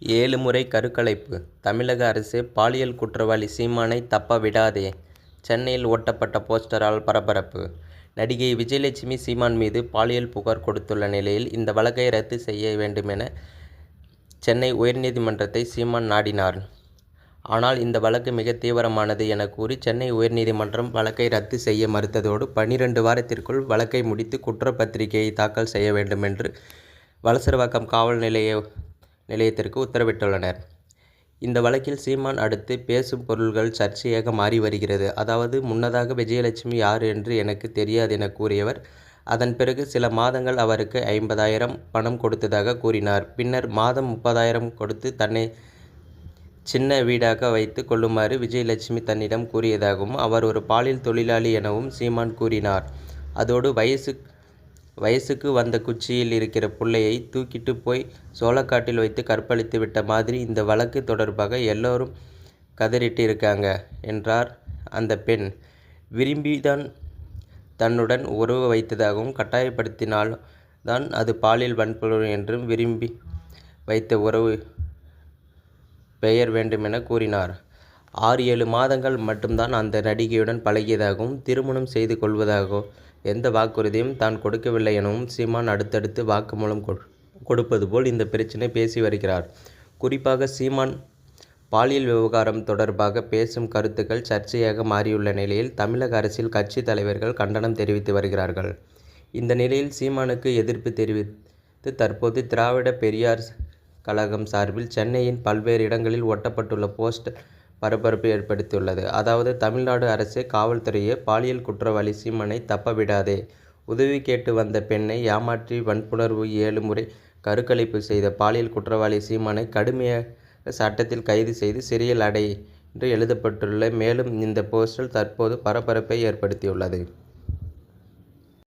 7 முறை கருக்கலைப்பு தமிழக அரசு பாலியல் குற்றவாளி சீமானை தப்ப விடாதே! சென்னையில் ஒட்டப்பட்ட போஸ்டரால் பரபரப்பு. நடிகை விஜயலட்சுமி சீமான் மீது பாலியல் புகார் கொடுத்துள்ள நிலையில் இந்த வழக்கை ரத்து செய்ய வேண்டுமென சென்னை உயர்நீதிமன்றத்தை சீமான் நாடினார். ஆனால் இந்த வழக்கு மிக தீவிரமானது என கூறி சென்னை உயர்நீதிமன்றம் வழக்கை ரத்து செய்ய மறுத்ததோடு 12 வாரத்திற்குள் வழக்கை முடித்து குற்றப்பத்திரிகையை தாக்கல் செய்ய வேண்டும் என்று வளசரவாக்கம் காவல் நிலையத்திற்கு உத்தரவிட்டுள்ளனர். இந்த வழக்கில் சீமான் அடுத்து பேசும் பொருள்கள் சர்ச்சையாக மாறி வருகிறது. அதாவது, முன்னதாக விஜயலட்சுமி யார் என்று எனக்கு தெரியாது என கூறியவர், அதன் பிறகு சில மாதங்கள் அவருக்கு 50,000 பணம் கொடுத்ததாக கூறினார். பின்னர் மாதம் 30,000 கொடுத்து தன்னை சின்ன வீடாக வைத்து கொள்ளுமாறு விஜயலட்சுமி தன்னிடம் கூறியதாகவும், அவர் ஒரு பாலியல் தொழிலாளி எனவும் சீமான் கூறினார். அதோடு வயசுக்கு வந்த குச்சியில் இருக்கிற புள்ளையை தூக்கிட்டு போய் சோளக்காட்டில் வைத்து கற்பழித்து விட்ட மாதிரி இந்த வழக்கு தொடர்பாக எல்லோரும் கதறிட்டு இருக்காங்க என்றார். அந்த பெண் விரும்பிதான் தன்னுடன் உறவு வைத்ததாகவும், கட்டாயப்படுத்தினால் தான் அது பாலியல் வன்புணர்வு என்றும், விரும்பி வைத்த உறவு பெயர் வேண்டுமென கூறினார். 6-7 மாதங்கள் மட்டும்தான் அந்த நடிகையுடன் பழகியதாகவும், திருமணம் செய்து கொள்வதாகவும் எந்த வாக்குறுதியும் தான் கொடுக்கவில்லை எனவும் சீமான் அடுத்தடுத்து வாக்குமூலம் கொடுப்பது போல் இந்த பிரச்சனை பேசி வருகிறார். குறிப்பாக சீமான் பாலியல் விவகாரம் தொடர்பாக பேசும் கருத்துக்கள் சர்ச்சையாக மாறியுள்ள நிலையில் தமிழக அரசியல் கட்சி தலைவர்கள் கண்டனம் தெரிவித்து வருகிறார்கள். இந்த நிலையில் சீமானுக்கு எதிர்ப்பு தெரிவித்து தற்போது திராவிட பெரியார் கழகம் சார்பில் சென்னையின் பல்வேறு இடங்களில் ஒட்டப்பட்டுள்ள போஸ்டர் பரபரப்பு ஏற்படுத்தியுள்ளது. அதாவது, தமிழ்நாடு அரசு காவல்துறையே பாலியல் குற்றவாளி சீமானை தப்ப விடாதே! உதவி கேட்டு வந்த பெண்ணை ஏமாற்றி வன்புணர்வு 7 முறை கருக்கலைப்பு செய்த பாலியல் குற்றவாளி சீமானை கடுமையாக சட்டத்தில் கைது செய்து சிறையில் அடை என்று எழுதப்பட்டுள்ள. மேலும் இந்த போஸ்டர் தற்போது பரபரப்பை ஏற்படுத்தியுள்ளது.